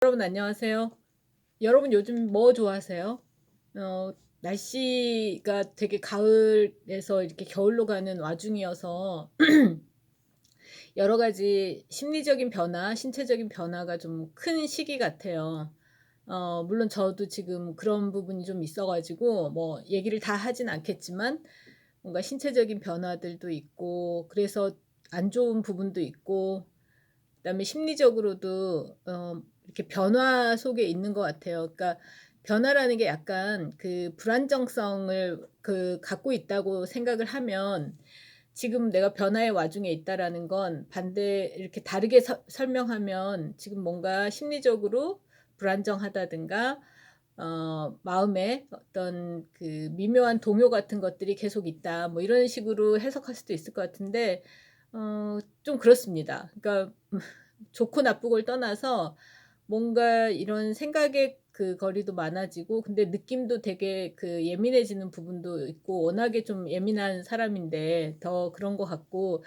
여러분 안녕하세요. 여러분 요즘 뭐 좋아하세요? 날씨가 되게 가을에서 이렇게 겨울로 가는 와중이어서 여러 가지 심리적인 변화, 신체적인 변화가 좀 큰 시기 같아요. 물론 저도 지금 그런 부분이 좀 있어 가지고 뭐 얘기를 다 하진 않겠지만 뭔가 신체적인 변화들도 있고 그래서 안 좋은 부분도 있고 그다음에 심리적으로도 이렇게 변화 속에 있는 것 같아요. 그러니까 변화라는 게 약간 그 불안정성을 갖고 있다고 생각을 하면 지금 내가 변화의 와중에 있다라는 건 반대 이렇게 다르게 설명하면 지금 뭔가 심리적으로 불안정하다든가 마음에 어떤 그 미묘한 동요 같은 것들이 계속 있다. 뭐 이런 식으로 해석할 수도 있을 것 같은데 좀 그렇습니다. 그러니까 좋고 나쁘고를 떠나서 뭔가 이런 생각의 그 거리도 많아지고 근데 느낌도 되게 그 예민해지는 부분도 있고 워낙에 좀 예민한 사람인데 더 그런 것 같고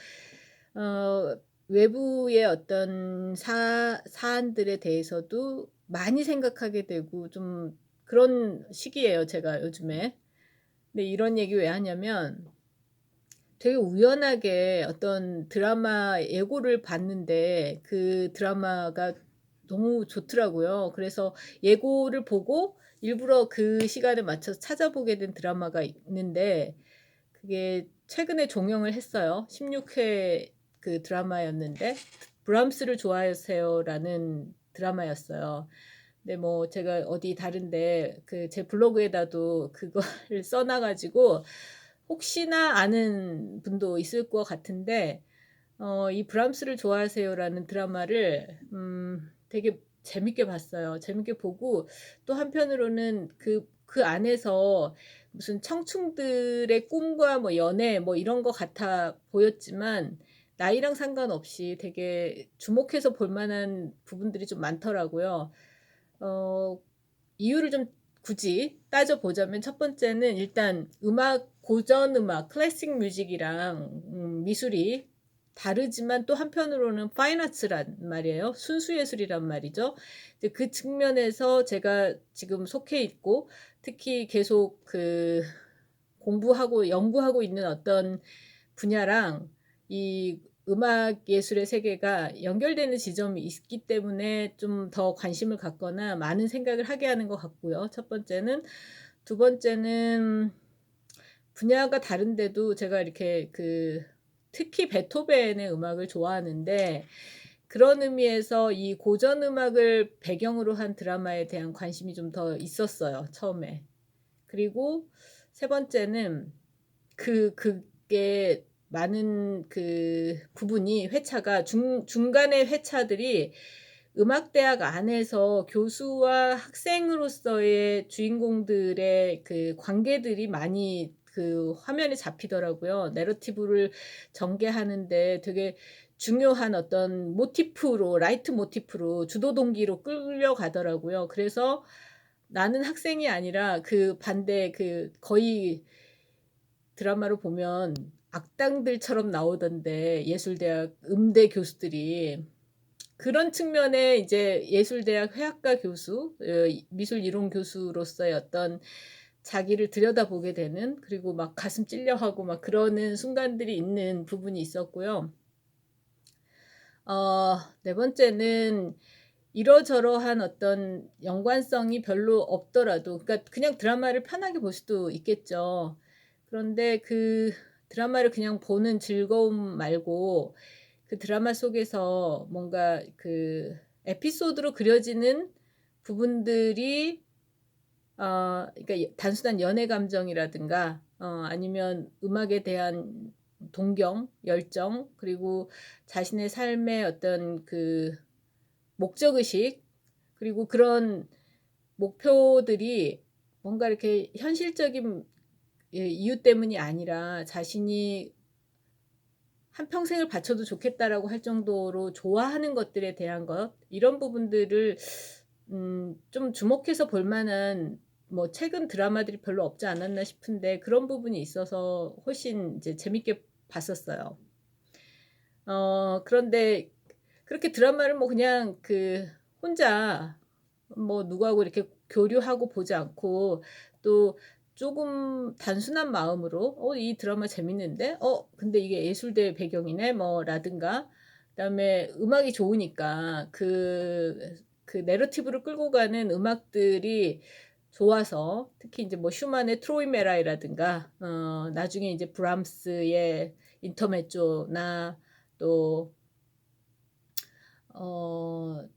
어 외부의 어떤 사안들에 대해서도 많이 생각하게 되고 좀 그런 시기예요 제가 요즘에. 근데 이런 얘기 왜 하냐면 되게 우연하게 어떤 드라마 예고를 봤는데 그 드라마가 너무 좋더라고요. 그래서 예고를 보고 일부러 그 시간에 맞춰서 찾아보게 된 드라마가 있는데 그게 최근에 종영을 했어요. 16회 그 드라마였는데 브람스를 좋아하세요라는 드라마였어요. 근데 뭐 제가 어디 다른데 그 제 블로그에다도 그거를 써놔 가지고 혹시나 아는 분도 있을 것 같은데 이 브람스를 좋아하세요라는 드라마를 되게 재밌게 봤어요. 재밌게 보고 또 한편으로는 그 안에서 무슨 청춘들의 꿈과 뭐 연애 뭐 이런 것 같아 보였지만 나이랑 상관없이 되게 주목해서 볼 만한 부분들이 좀 많더라고요. 어 이유를 좀 굳이 따져 보자면 첫 번째는 일단 고전 음악, 클래식 뮤직이랑 미술이 다르지만 또 한편으로는 파인 아츠란 말이에요. 순수 예술이란 말이죠. 이제 그 측면에서 제가 지금 속해 있고 특히 계속 공부하고 연구하고 있는 어떤 분야랑 이 음악 예술의 세계가 연결되는 지점이 있기 때문에 좀 더 관심을 갖거나 많은 생각을 하게 하는 것 같고요. 첫 번째는. 두 번째는 분야가 다른데도 제가 이렇게 특히 베토벤의 음악을 좋아하는데 그런 의미에서 이 고전 음악을 배경으로 한 드라마에 대한 관심이 좀 더 있었어요, 처음에. 그리고 세 번째는 그게 많은 그 부분이 회차가 중간의 회차들이 음악대학 안에서 교수와 학생으로서의 주인공들의 그 관계들이 많이 그 화면에 잡히더라고요. 내러티브를 전개하는데 되게 중요한 어떤 모티프로 라이트 모티프로 주도 동기로 끌려가더라고요. 그래서 나는 학생이 아니라 그 반대 거의 드라마를 보면 악당들처럼 나오던데 예술대학 음대 교수들이 그런 측면에 이제 예술대학 회학과 교수, 미술 이론 교수로서의 어떤 자기를 들여다보게 되는 그리고 막 가슴 찔려하고 막 그러는 순간들이 있는 부분이 있었고요. 네 번째는 이러저러한 어떤 연관성이 별로 없더라도 그러니까 그냥 드라마를 편하게 볼 수도 있겠죠. 그런데 그 드라마를 그냥 보는 즐거움 말고 그 드라마 속에서 뭔가 그 에피소드로 그려지는 부분들이 그러니까 단순한 연애 감정이라든가 아니면 음악에 대한 동경, 열정 그리고 자신의 삶의 어떤 그 목적 의식 그리고 그런 목표들이 뭔가 이렇게 현실적인 이유 때문이 아니라 자신이 한평생을 바쳐도 좋겠다라고 할 정도로 좋아하는 것들에 대한 것 이런 부분들을 좀 주목해서 볼 만한 뭐 최근 드라마들이 별로 없지 않았나 싶은데 그런 부분이 있어서 훨씬 이제 재밌게 봤었어요. 그런데 그렇게 드라마를 뭐 그냥 혼자 뭐 누구하고 이렇게 교류하고 보지 않고 또 쪼금 단순한 마음으로 '어 이 드라마 재밌는데? 근데 이게 예술대 배경이네.' 뭐 라든가 그다음에 음악이 좋으니까 그 내러티브를 끌고 가는 음악들이 좋아서 특히 인제 뭐 슈만의 트로이메라이라든가 나중에 이제 브람스의 인터메조나 또 어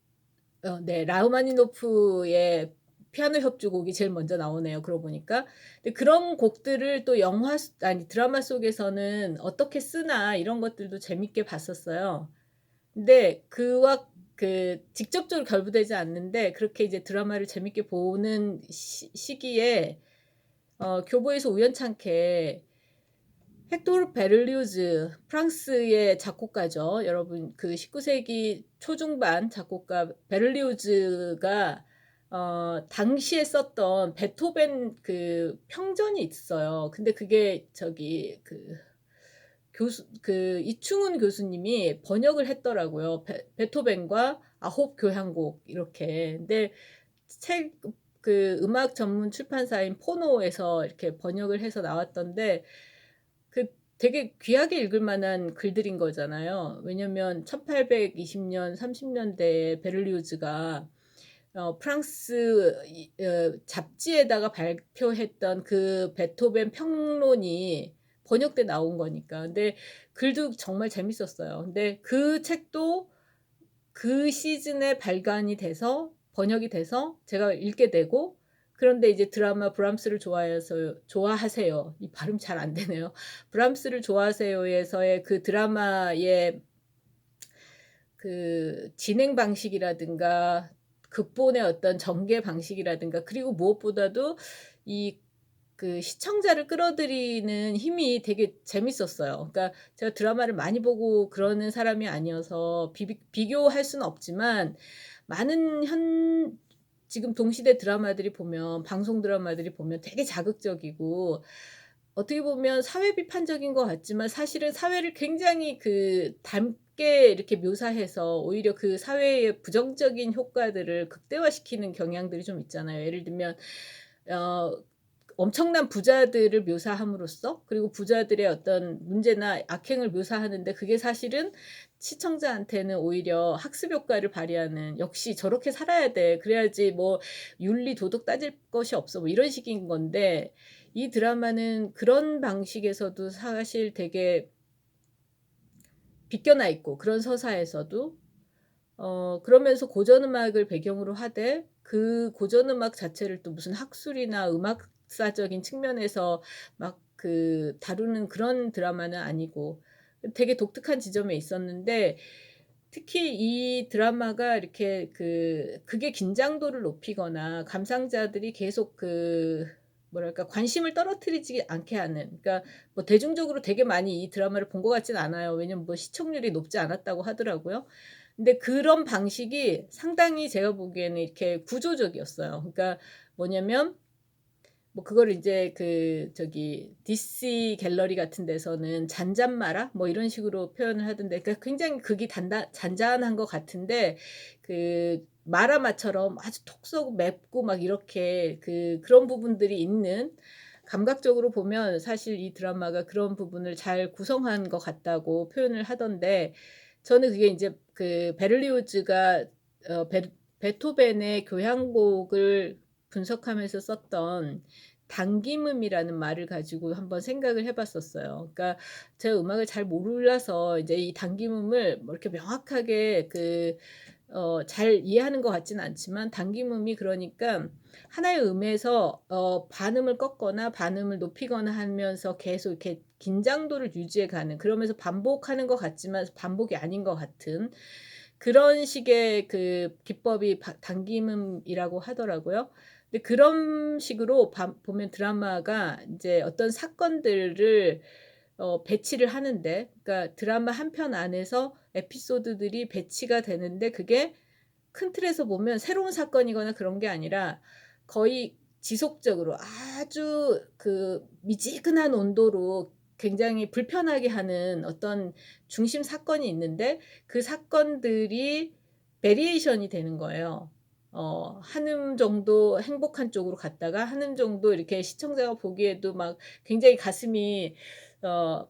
네. 라흐마니노프의 피아노 협주곡이 제일 먼저 나오네요, 그러고 보니까. 근데 그런 곡들을 또 영화 아니 드라마 속에서는 어떻게 쓰나 이런 것들도 재밌게 봤었어요. 근데 그와 직접적으로 결부되지 않는데 그렇게 이제 드라마를 재밌게 보는 시기에 교보에서 우연찮게 헥토르 베를리우즈 프랑스의 작곡가죠. 여러분 그 19 세기 초중반 작곡가 베를리우즈가 당시에 썼던 베토벤 그 평전이 있어요. 근데 그게 저기 이충훈 교수님이 번역을 했더라고요. 베토벤과 아홉 교향곡 이렇게. 근데 책 음악 전문 출판사인 포노에서 이렇게 번역을 해서 나왔던데 그 되게 귀하게 읽을 만한 글들인 거잖아요. 왜냐면 1820년 30 년대에 베를리우즈가 프랑스 잡지에다가 발표했던 그 베토벤 평론이 번역돼 나온 거니까. 근데 글도 정말 재밌었어요. 근데 그 책도 그 시즌에 발간이 돼서 번역이 돼서 제가 읽게 되고 그런데 이제 드라마 브람스를 좋아해서 좋아하세요. 이 발음 잘 안 되네요. 브람스를 좋아하세요에서의 그 드라마의 그 진행 방식이라든가 극본의 어떤 전개 방식이라든가 그리고 무엇보다도 이 시청자를 끌어들이는 힘이 되게 재밌었어요. 그러니까 제가 드라마를 많이 보고 그러는 사람이 아니어서 비교할 수는 없지만 많은 지금 동시대 드라마들이 보면 방송 드라마들이 보면 되게 자극적이고 어떻게 보면 사회 비판적인 것 같지만 사실은 사회를 굉장히 닮게 이렇게 묘사해서 오히려 그 사회의 부정적인 효과들을 극대화시키는 경향들이 좀 있잖아요. 예를 들면 어 엄청난 부자들을 묘사함으로써 그리고 부자들의 어떤 문제나 악행을 묘사하는데 그게 사실은 시청자한테는 오히려 학습 효과를 발휘하는 '역시 저렇게 살아야 돼. 그래야지 뭐 윤리 도덕 따질 것이 없어.' 뭐 이런 식인 건데 이 드라마는 그런 방식에서도 사실 되게 비껴나 있고 그런 서사에서도 그러면서 고전 음악을 배경으로 하되 그 고전 음악 자체를 또 무슨 학술이나 음악사적인 측면에서 막 다루는 그런 드라마는 아니고 되게 독특한 지점에 있었는데 특히 이 드라마가 이렇게 극의 긴장도를 높이거나 감상자들이 계속 뭐랄까 관심을 떨어뜨리지 않게 하는 그러니까 뭐 대중적으로 되게 많이 이 드라마를 본 것 같진 않아요. 왜냐면 뭐 시청률이 높지 않았다고 하더라고요. 근데 그런 방식이 상당히 제가 보기에는 이렇게 구조적이었어요. 그러니까 뭐냐면 뭐 그거를 이제 DC 갤러리 같은 데서는 잔잔마라 뭐 이런 식으로 표현을 하던데 그러니까 굉장히 극이 잔잔한 것 같은데 마라맛처럼 아주 톡 쏘고 맵고 막 이렇게 그런 부분들이 있는 감각적으로 보면 사실 이 드라마가 그런 부분을 잘 구성한 것 같다고 표현을 하던데 저는 그게 인제 베를리오즈가 베토벤의 교향곡을 분석하면서 썼던 단기음이라는 말을 가지고 한번 생각을 해 봤었어요. 그러니까 제가 음악을 잘 몰라서 이제 이 단기음을 뭐 이렇게 명확하게 잘 이해하는 것 같지는 않지만 단기음이 그러니까 하나의 음에서 반음을 꺾거나 반음을 높이거나 하면서 계속 이렇게 긴장도를 유지해 가는 그러면서 반복하는 것 같지만 반복이 아닌 것 같은 그런 식의 기법이 단기음이라고 하더라고요. 근데 그런 식으로 보면 드라마가 인제 어떤 사건들을 배치를 하는데 그러니까 드라마 한 편 안에서 에피소드들이 배치가 되는데 그게 큰 틀에서 보면 새로운 사건이거나 그런 게 아니라 거의 지속적으로 아주 미지근한 온도로 굉장히 불편하게 하는 어떤 중심 사건이 있는데 그 사건들이 베리에이션이 되는 거예요. 한음 정도 행복한 쪽으로 갔다가 한음 정도 이렇게 시청자가 보기에도 막 굉장히 가슴이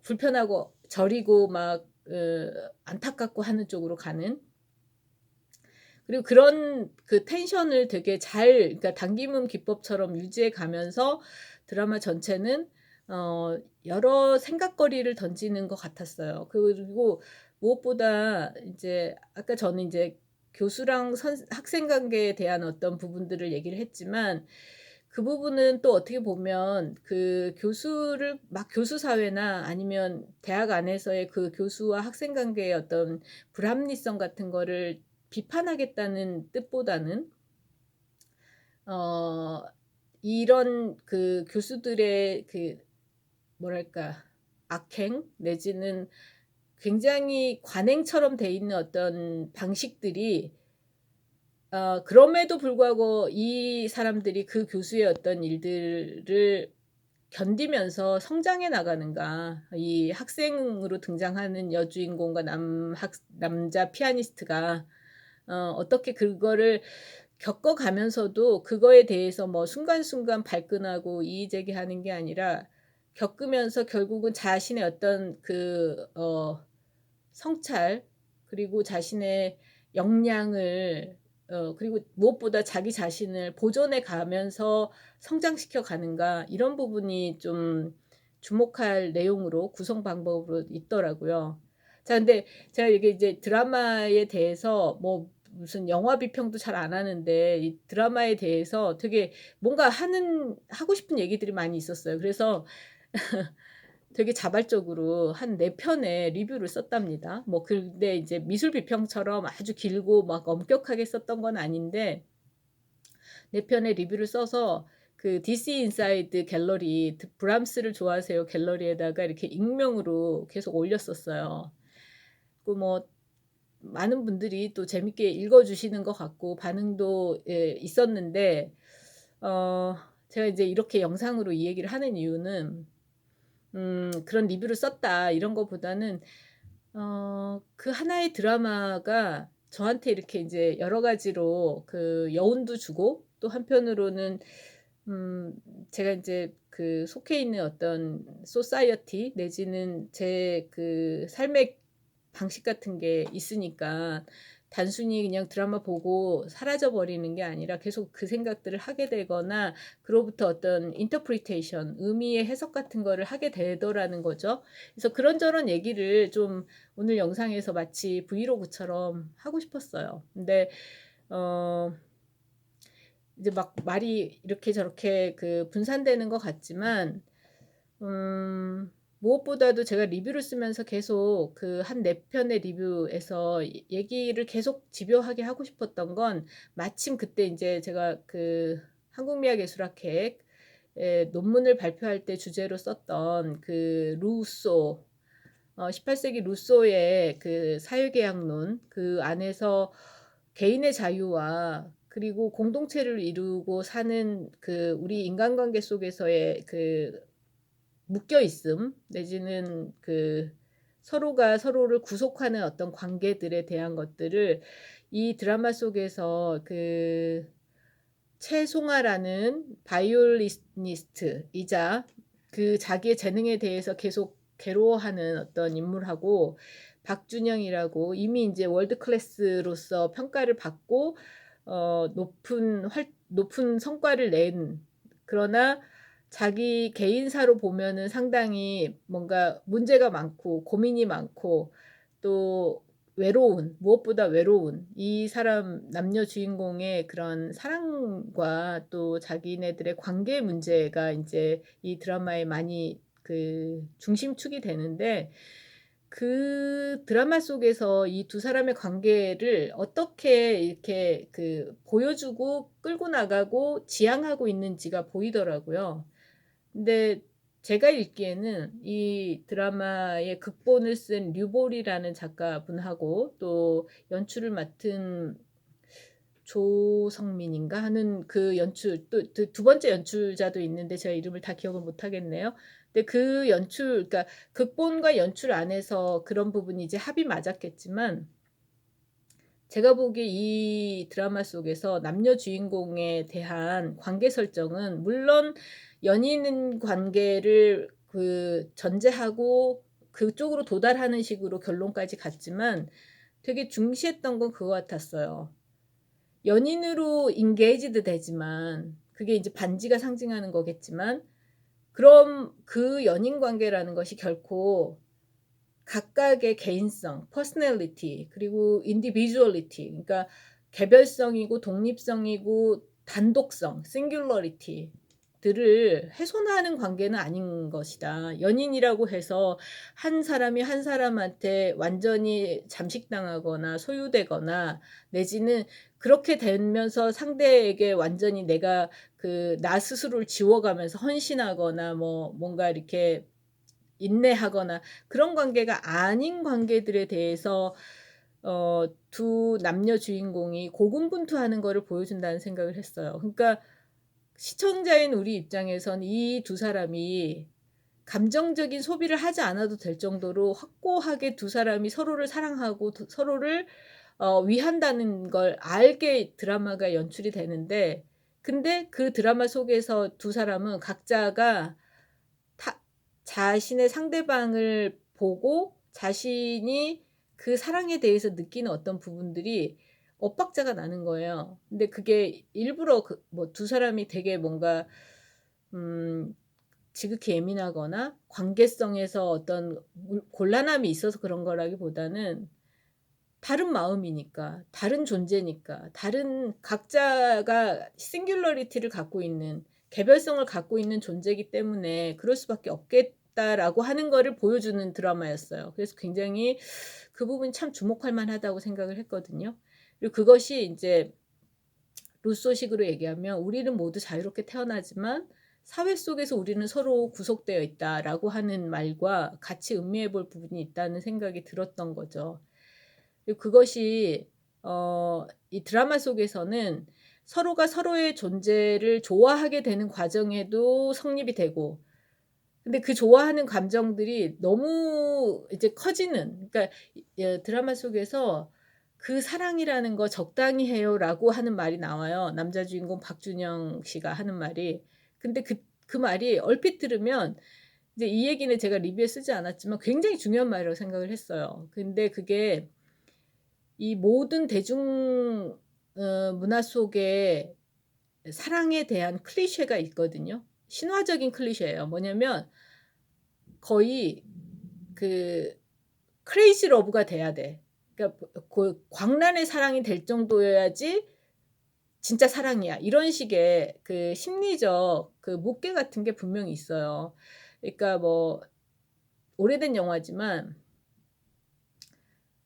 불편하고 저리고 막 안타깝고 하는 쪽으로 가는, 그리고 그런 그 텐션을 되게 잘, 그러니까 당김음 기법처럼 유지해 가면서 드라마 전체는 여러 생각거리를 던지는 것 같았어요. 그리고 무엇보다 인제 아까 저는 인제 교수랑 학생 관계에 대한 어떤 부분들을 얘기를 했지만, 그 부분은 또 어떻게 보면 그 교수를 막 교수 사회나 아니면 대학 안에서의 그 교수와 학생 관계의 어떤 불합리성 같은 거를 비판하겠다는 뜻보다는 어 이런 그 교수들의 그 뭐랄까 악행 내지는 굉장히 관행처럼 돼 있는 어떤 방식들이, 그럼에도 불구하고 이 사람들이 그 교수의 어떤 일들을 견디면서 성장해 나가는가. 이 학생으로 등장하는 여주인공과 남자 피아니스트가 어떻게 그거를 겪어가면서도 그거에 대해서 뭐 순간순간 발끈하고 이의제기하는 게 아니라, 겪으면서 결국은 자신의 어떤 성찰, 그리고 자신의 역량을 그리고 무엇보다 자기 자신을 보존해 가면서 성장시켜 가는가, 이런 부분이 좀 주목할 내용으로 구성 방법으로 있더라고요. 자, 근데 제가 이게 이제 드라마에 대해서 뭐 무슨 영화 비평도 잘 안 하는데 이 드라마에 대해서 되게 뭔가 하고 싶은 얘기들이 많이 있었어요. 그래서 되게 자발적으로 한 4 편의 리뷰를 썼답니다. 뭐 근데 이제 미술 비평처럼 아주 길고 막 엄격하게 썼던 건 아닌데, 4 편의 리뷰를 써서 그 DC 인사이드 갤러리, 브람스를 좋아하세요 갤러리에다가 이렇게 익명으로 계속 올렸었어요. 그 뭐 많은 분들이 또 재밌게 읽어 주시는 것 같고 반응도 있었는데, 어 제가 이제 이렇게 영상으로 이 얘기를 하는 이유는 그런 리뷰를 썼다 이런 거보다는 그 하나의 드라마가 저한테 이렇게 인제 여러 가지로 그 여운도 주고, 또 한편으로는 음 제가 인제 그 속해 있는 어떤 소사이어티 내지는 제 그 삶의 방식 같은 게 있으니까, 단순히 그냥 드라마 보고 사라져 버리는 게 아니라 계속 그 생각들을 하게 되거나 그로부터 어떤 interpretation, 의미의 해석 같은 거를 하게 되더라는 거죠. 그래서 그런저런 얘기를 좀 오늘 영상에서 마치 브이로그처럼 하고 싶었어요. 근데 어 이제 막 말이 이렇게 저렇게 그 분산되는 것 같지만, 무엇보다도 제가 리뷰를 쓰면서 계속 그 한 4 편의 리뷰에서 얘기를 계속 집요하게 하고 싶었던 건, 마침 그때 인제 제가 그 한국미학예술학회에 논문을 발표할 때 주제로 썼던 그 루소, 18 세기 루소의 그 사회계약론, 그 안에서 개인의 자유와 그리고 공동체를 이루고 사는 그 우리 인간관계 속에서의 그 묶여 있음 내지는 그 서로가 서로를 구속하는 어떤 관계들에 대한 것들을 이 드라마 속에서 그 채송아라는 바이올리니스트이자 그 자기의 재능에 대해서 계속 괴로워하는 어떤 인물하고, 박준영이라고 이미 인제 월드 클래스로서 평가를 받고 높은 성과를 낸, 그러나 자기 개인사로 보면은 상당히 뭔가 문제가 많고 고민이 많고 또 무엇보다 외로운 이 사람 남녀 주인공의 그런 사랑과 또 자기네들의 관계 문제가 인제 이 드라마에 많이 그 중심축이 되는데, 그 드라마 속에서 이 두 사람의 관계를 어떻게 이렇게 그 보여주고 끌고 나가고 지향하고 있는지가 보이더라고요. 근데 제가 읽기에는 이 드라마의 극본을 쓴 류볼이라는 작가분하고 또 연출을 맡은 조성민인가 하는 그 연출, 또 두 번째 연출자도 있는데 제가 이름을 다 기억을 못 하겠네요. 근데 그 연출, 그러니까 극본과 연출 안에서 그런 부분이 이제 합이 맞았겠지만, 제가 보기에 이 드라마 속에서 남녀 주인공에 대한 관계 설정은 물론 연인 관계를 전제하고 그쪽으로 도달하는 식으로 결론까지 갔지만 되게 중시했던 건 그거 같았어요. 연인으로 engaged 되지만 그게 이제 반지가 상징하는 거겠지만 그럼 그 연인 관계라는 것이 결코 각각의 개인성, 퍼스널리티 그리고 인디비주얼리티 그러니까 개별성이고 독립성이고 단독성, 싱귤러리티들을 훼손하는 관계는 아닌 것이다. 연인이라고 해서 한 사람이 한 사람한테 완전히 잠식당하거나 소유되거나 내지는 그렇게 되면서 상대에게 완전히 내가 나 스스로를 지워가면서 헌신하거나 뭐 뭔가 이렇게 인내하거나 그런 관계가 아닌 관계들에 대해서 두 남녀 주인공이 고군분투하는 거를 보여준다는 생각을 했어요. 그러니까 시청자인 우리 입장에선 이 두 사람이 감정적인 소비를 하지 않아도 될 정도로 확고하게 두 사람이 서로를 사랑하고 서로를 위한다는 걸 알게 드라마가 연출이 되는데 근데 그 드라마 속에서 두 사람은 각자가 타 자신의 상대방을 보고 자신이 그 사랑에 대해서 느끼는 어떤 부분들이 엇박자가 나는 거예요. 근데 그게 일부러 뭐 두 사람이 되게 뭔가 음 지극히 예민하거나 관계성에서 어떤 곤란함이 있어서 그런 거라기보다는 다른 마음이니까, 다른 존재니까, 다른 각자가 싱귤러리티를 갖고 있는 개별성을 갖고 있는 존재이기 때문에 '그럴 수밖에 없겠다.'라고 하는 거를 보여주는 드라마였어요. 그래서 굉장히 그 부분이 참 주목할 만하다고 생각을 했거든요. 그리고 그것이 인제 루소식으로 얘기하면 "우리는 모두 자유롭게 태어나지만 사회 속에서 우리는 서로 구속되어 있다."라고 하는 말과 같이 음미해 볼 부분이 있다는 생각이 들었던 거죠. 그리고 그것이 이 드라마 속에서는 서로가 서로의 존재를 좋아하게 되는 과정에도 성립이 되고 근데 그 좋아하는 감정들이 너무 이제 커지는 그러니까 드라마 속에서 "그 사랑이라는 거 적당히 해요."라고 하는 말이 나와요. 남자 주인공 박준영 씨가 하는 말이. 근데 그 말이 얼핏 들으면 이제 이 얘기는 제가 리뷰에 쓰지 않았지만 굉장히 중요한 말이라고 생각을 했어요. 근데 그게 이 모든 대중 문화 속에 사랑에 대한 클리셰가 있거든요. 신화적인 클리셰예요. 뭐냐면 거의 그 크레이지 러브가 돼야 돼. 그러니까 광란의 사랑이 될 정도여야지 진짜 사랑이야. 이런 식의 그 심리적 목계 같은 게 분명히 있어요. 그러니까 뭐 오래된 영화지만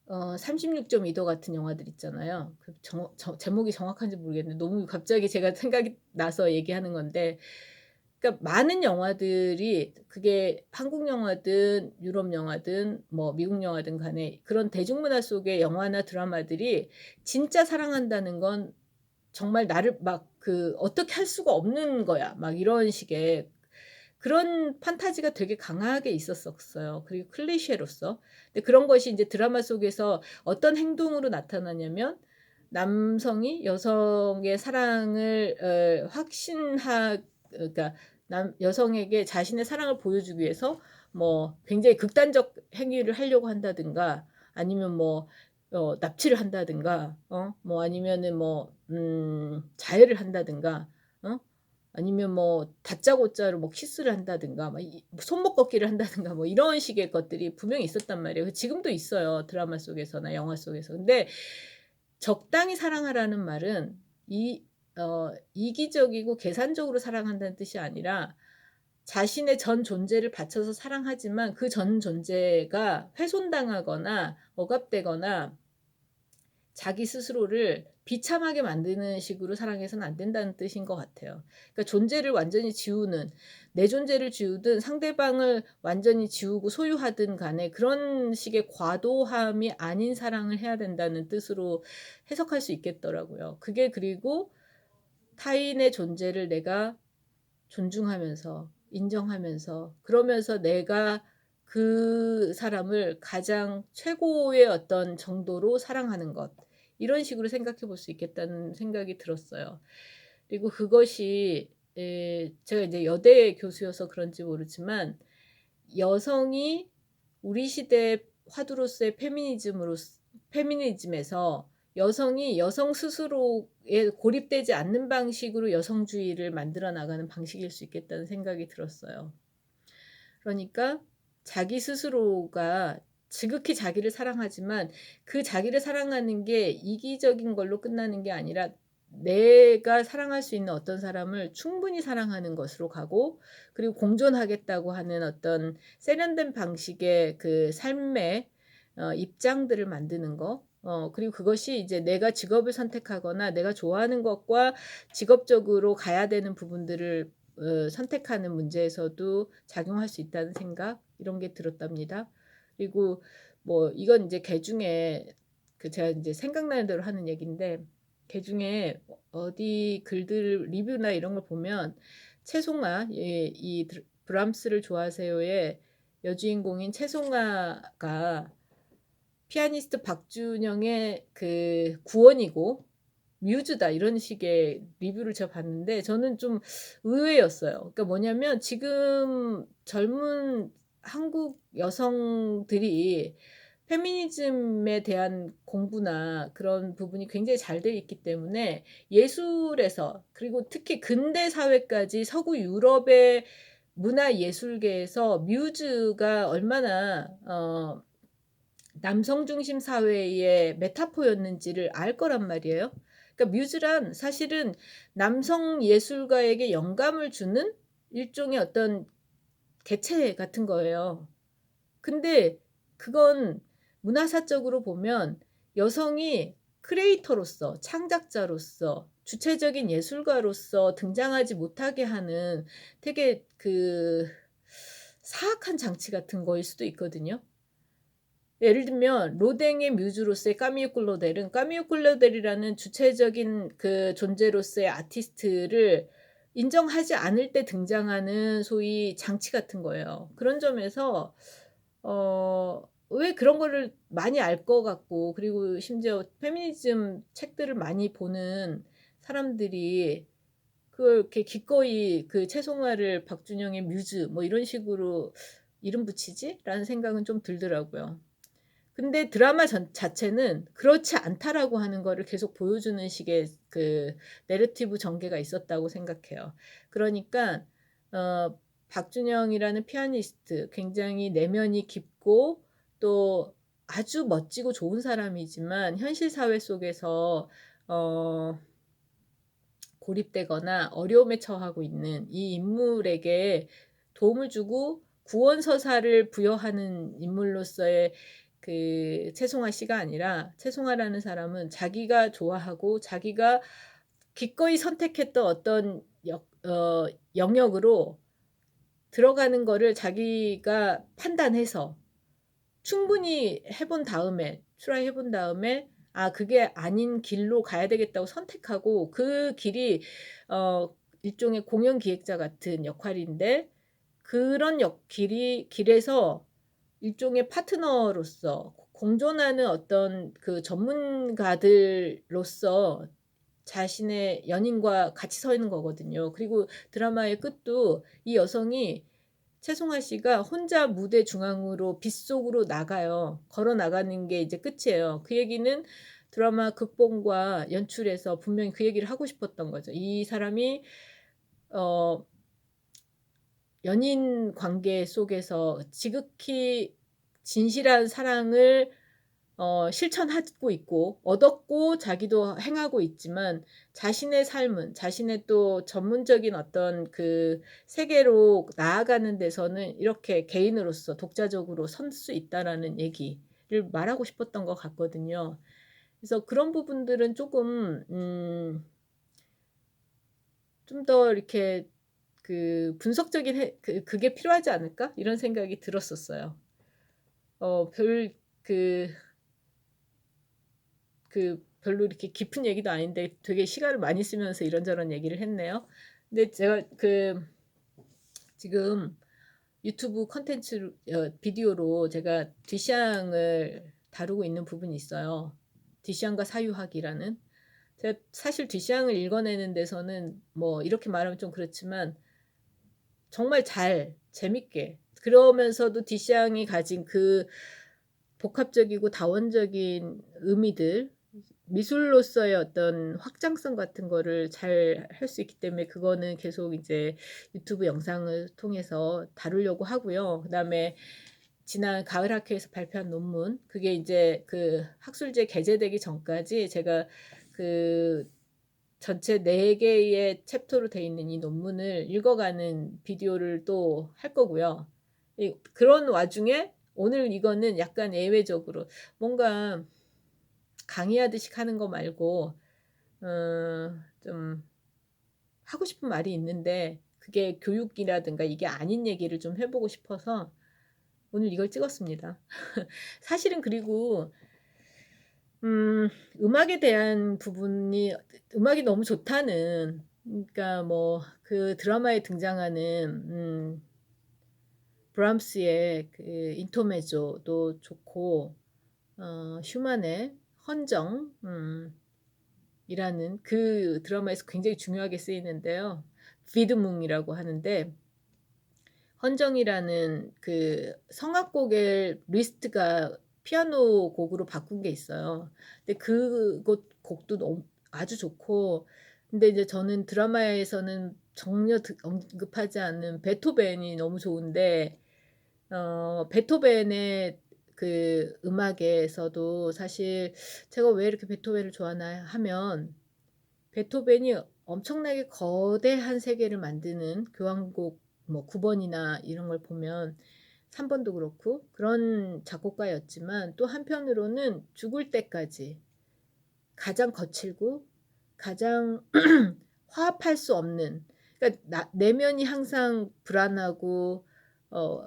36.2도 같은 영화들 있잖아요. 제목이 정확한지 모르겠는데 너무 갑자기 제가 생각이 나서 얘기하는 건데 그러니까 많은 영화들이 그게 한국 영화든 유럽 영화든 뭐 미국 영화든 간에 그런 대중문화 속의 영화나 드라마들이 진짜 사랑한다는 건 정말 나를 막 어떻게 할 수가 없는 거야. 막 이런 식의 그런 판타지가 되게 강하게 있었었어요. 그리고 클리셰로서. 근데 그런 것이 인제 드라마 속에서 어떤 행동으로 나타나냐면 남성이 여성의 사랑을 그러니까 여성에게 자신의 사랑을 보여주기 위해서 뭐 굉장히 극단적 행위를 하려고 한다든가 아니면 뭐 납치를 한다든가 뭐 아니면은 뭐 자해를 한다든가 어 아니면 뭐 다짜고짜로 뭐 키스를 한다든가 막 손목 걷기를 한다든가 뭐 이런 식의 것들이 분명히 있었단 말이에요. 지금도 있어요, 드라마 속에서나 영화 속에서. 근데 적당히 사랑하라는 말은 이기적이고 계산적으로 사랑한다는 뜻이 아니라 자신의 전 존재를 바쳐서 사랑하지만 그 전 존재가 훼손당하거나 억압되거나 자기 스스로를 비참하게 만드는 식으로 사랑해서는 안 된다는 뜻인 것 같아요. 그러니까 존재를 완전히 지우는 내 존재를 지우든 상대방을 완전히 지우고 소유하든 간에 그런 식의 과도함이 아닌 사랑을 해야 된다는 뜻으로 해석할 수 있겠더라고요. 그게 그리고 타인의 존재를 내가 존중하면서 인정하면서 그러면서 내가 그 사람을 가장 최고의 어떤 정도로 사랑하는 것. 이런 식으로 생각해 볼 수 있겠다는 생각이 들었어요. 그리고 그것이 제가 이제 여대 교수여서 그런지 모르지만 여성이 우리 시대의 화두로서의 페미니즘에서 여성이 여성 스스로에 고립되지 않는 방식으로 여성주의를 만들어 나가는 방식일 수 있겠다는 생각이 들었어요. 그러니까 자기 스스로가 지극히 자기를 사랑하지만 그 자기를 사랑하는 게 이기적인 걸로 끝나는 게 아니라 내가 사랑할 수 있는 어떤 사람을 충분히 사랑하는 것으로 가고, 그리고 공존하겠다고 하는 어떤 세련된 방식의 그 삶의 입장들을 만드는 거. 그리고 그것이 이제 내가 직업을 선택하거나 내가 좋아하는 것과 직업적으로 가야 되는 부분들을 선택하는 문제에서도 작용할 수 있다는 생각, 이런 게 들었답니다. 그리고 뭐 이건 이제 개중에 제가 이제 생각나는 대로 하는 얘기인데, 개중에 어디 글들 리뷰나 이런 걸 보면 채송아, 이 브람스를 좋아하세요의 여주인공인 채송아가 피아니스트 박준영의 그 구원이고 뮤즈다, 이런 식의 리뷰를 제가 봤는데 저는 좀 의외였어요. 그러니까 뭐냐면 지금 젊은 한국 여성들이 페미니즘에 대한 공부나 그런 부분이 굉장히 잘 돼 있기 때문에 예술에서, 그리고 특히 근대 사회까지 서구 유럽의 문화 예술계에서 뮤즈가 얼마나 남성 중심 사회의 메타포였는지를 알 거란 말이에요. 그러니까 뮤즈란 사실은 남성 예술가에게 영감을 주는 일종의 어떤 개체 같은 거예요. 근데 그건 문화사적으로 보면 여성이 크리에이터로서, 창작자로서, 주체적인 예술가로서 등장하지 못하게 하는 되게 그 사악한 장치 같은 거일 수도 있거든요. 예를 들면 로댕의 뮤즈로서의 까미유 클로델은 까미유 클로델이라는 주체적인 그 존재로서의 아티스트를 인정하지 않을 때 등장하는 소위 장치 같은 거예요. 그런 점에서 왜 그런 거를 많이 알 것 같고, 그리고 심지어 페미니즘 책들을 많이 보는 사람들이 그걸 이렇게 기꺼이 그 채송화를 박준영의 뮤즈 뭐 이런 식으로 이름 붙이지?'라는 생각은 좀 들더라고요. 근데 드라마 자체는 그렇지 않다라고 하는 거를 계속 보여주는 식의 그 내러티브 전개가 있었다고 생각해요. 그러니까 박준영이라는 피아니스트, 굉장히 내면이 깊고 또 아주 멋지고 좋은 사람이지만 현실 사회 속에서 어 고립되거나 어려움에 처하고 있는 이 인물에게 도움을 주고 구원 서사를 부여하는 인물로서의 그 채송화 씨가 아니라, 채송화라는 사람은 자기가 좋아하고 자기가 기꺼이 선택했던 어떤 영역으로 들어가는 거를 자기가 판단해서 충분히 해본 다음에, 트라이 해본 다음에 그게 아닌 길로 가야 되겠다고 선택하고, 그 길이 일종의 공연 기획자 같은 역할인데, 그런 길에서 일종의 파트너로서 공존하는 어떤 그 전문가들로서 자신의 연인과 같이 서 있는 거거든요. 그리고 드라마의 끝도 이 여성이, 최송화 씨가 혼자 무대 중앙으로 빗속으로 나가요. 걸어 나가는 게 이제 끝이에요. 그 얘기는 드라마 극본과 연출에서 분명히 그 얘기를 하고 싶었던 거죠. 이 사람이 어 연인 관계 속에서 지극히 진실한 사랑을 실천하고 있고 얻었고 자기도 행하고 있지만, 자신의 삶은 자신의 또 전문적인 어떤 그 세계로 나아가는 데서는 이렇게 개인으로서 독자적으로 설 수 있다라는 얘기를 말하고 싶었던 것 같거든요. 그래서 그런 부분들은 쪼금 좀 더 이렇게 그 '분석적인 그게 필요하지 않을까?' 이런 생각이 들었었어요. 별 별로 이렇게 깊은 얘기도 아닌데 되게 시간을 많이 쓰면서 이런저런 얘기를 했네요. 근데 제가 지금 유튜브 콘텐츠 비디오로 제가 뒤샹을 다루고 있는 부분이 있어요. 뒤시앙과 사유학이라는. 제가 사실 뒤시앙을 읽어내는 데서는 뭐 이렇게 말하면 좀 그렇지만 정말 잘 재밌게, 그러면서도 뒤시앙이 가진 그 복합적이고 다원적인 의미들, 미술로서의 어떤 확장성 같은 거를 잘 할 수 있기 때문에 그거는 계속 이제 유튜브 영상을 통해서 다루려고 하고요. 그다음에 지난 가을 학회에서 발표한 논문, 그게 이제 그 학술지에 게재되기 전까지 제가 그 전체 4개의 챕터로 돼 있는 이 논문을 읽어가는 비디오를 또 할 거고요. 그런 와중에 오늘 이거는 약간 예외적으로 뭔가 강의하듯이 하는 거 말고 좀 하고 싶은 말이 있는데 그게 교육이라든가 이게 아닌 얘기를 좀 해보고 싶어서 오늘 이걸 찍었습니다. 사실은 그리고 음악에 대한 부분이, 음악이 너무 좋다는, 그러니까 뭐 그 드라마에 등장하는 브람스의 그 인터메조도 좋고 슈만의 헌정 이라는 그 드라마에서 굉장히 중요하게 쓰이는데요. 비드뭉이라고 하는데, 헌정이라는 그 성악곡의 리스트가 피아노 곡으로 바꾼 게 있어요. 근데 곡도 너무 아주 좋고, 근데 이제 저는 드라마에서는 전혀 언급하지 않는 베토벤이 너무 좋은데, 베토벤의 그 음악에서도 사실 제가 왜 이렇게 베토벤을 좋아하나 하면, 베토벤이 엄청나게 거대한 세계를 만드는 교향곡 뭐 9번이나 이런 걸 보면 3번도 그렇고 그런 작곡가였지만, 또 한편으로는 죽을 때까지 가장 거칠고 가장 화합할 수 없는, 그러니까 내면이 항상 불안하고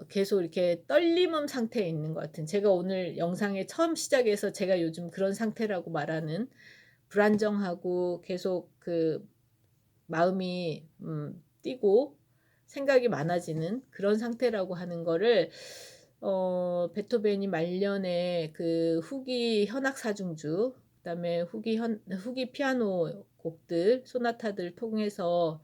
계속 이렇게 떨림음 상태에 있는 것 같은, 제가 오늘 영상의 처음 시작에서 제가 요즘 그런 상태라고 말하는, 불안정하고 계속 그 마음이 뛰고 생각이 많아지는 그런 상태라고 하는 거를 베토벤이 말년에 그 후기 현악 사중주, 그다음에 후기 피아노 곡들, 소나타들 통해서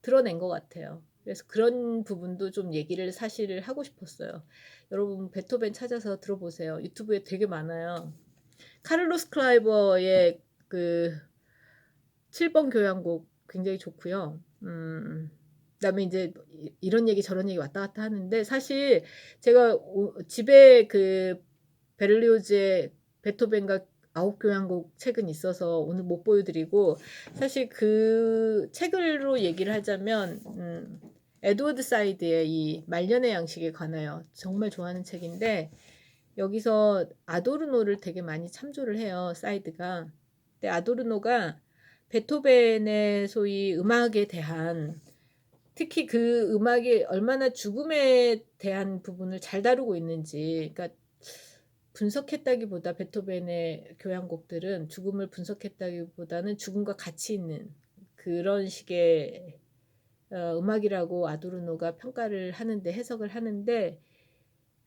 드러낸 것 같아요. 그래서 그런 부분도 좀 얘기를 사실 하고 싶었어요. 여러분 베토벤 찾아서 들어보세요. 유튜브에 되게 많아요. 카를로스 클라이버의 그 7번 교향곡 굉장히 좋고요. 그다음에 이제 이런 얘기 저런 얘기 왔다 갔다 하는데, 사실 제가 집에 그 베를리오즈의 베토벤과 9교향곡 책은 있어서 오늘 못 보여드리고, 사실 그 책으로 얘기를 하자면 에드워드 사이드의 이 말년의 양식에 관하여 정말 좋아하는 책인데, 여기서 아도르노를 되게 많이 참조를 해요, 사이드가. 근데 아도르노가 베토벤의 소위 음악에 대한, 특히 그 음악이 얼마나 죽음에 대한 부분을 잘 다루고 있는지, 그러니까 분석했다기보다 베토벤의 교향곡들은 죽음을 분석했다기보다는 죽음과 같이 있는 그런 식의 음악이라고 아도르노가 평가를 하는데, 해석을 하는데,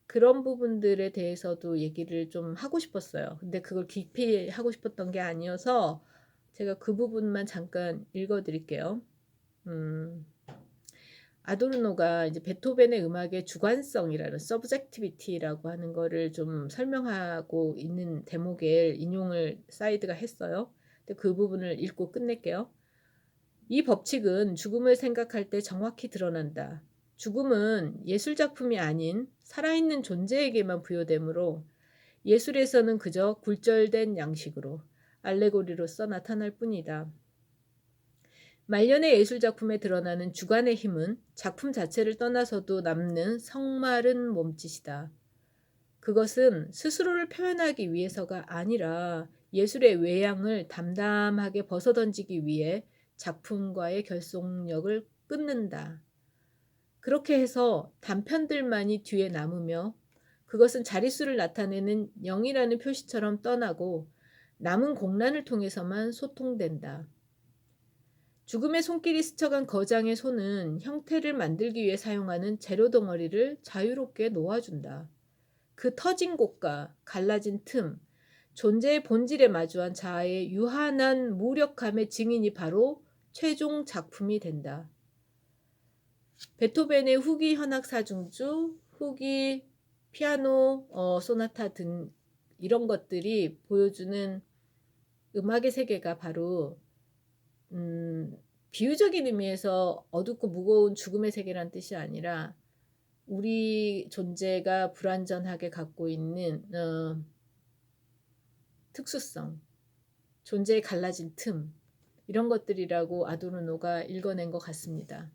그런 부분들에 대해서도 얘기를 좀 하고 싶었어요. 근데 그걸 깊이 하고 싶었던 게 아니어서 제가 그 부분만 잠깐 읽어 드릴게요. 아도르노가 이제 베토벤의 음악의 주관성이라는 subjectivity라고 하는 거를 좀 설명하고 있는 대목에 인용을 사이드가 했어요. 근데 그 부분을 읽고 끝낼게요. 이 법칙은 죽음을 생각할 때 정확히 드러난다. 죽음은 예술작품이 아닌 살아있는 존재에게만 부여되므로 예술에서는 그저 굴절된 양식으로, 알레고리로서 나타날 뿐이다. 말년의 예술작품에 드러나는 주관의 힘은 작품 자체를 떠나서도 남는 성마른 몸짓이다. 그것은 스스로를 표현하기 위해서가 아니라 예술의 외양을 담담하게 벗어던지기 위해 작품과의 결속력을 끊는다. 그렇게 해서 단편들만이 뒤에 남으며 그것은 자릿수를 나타내는 0이라는 표시처럼 떠나고 남은 공란을 통해서만 소통된다. 죽음의 손길이 스쳐간 거장의 손은 형태를 만들기 위해 사용하는 재료 덩어리를 자유롭게 놓아준다. 그 터진 곳과 갈라진 틈, 존재의 본질에 마주한 자아의 유한한 무력함의 증인이 바로 최종 작품이 된다. 베토벤의 후기 현악 사중주, 후기 피아노 소나타 등 이런 것들이 보여주는 음악의 세계가 바로 비유적인 의미에서 어둡고 무거운 죽음의 세계란 뜻이 아니라 우리 존재가 불완전하게 갖고 있는 특수성, 존재의 갈라진 틈 이런 것들이라고 아도르노가 읽어낸 것 같습니다.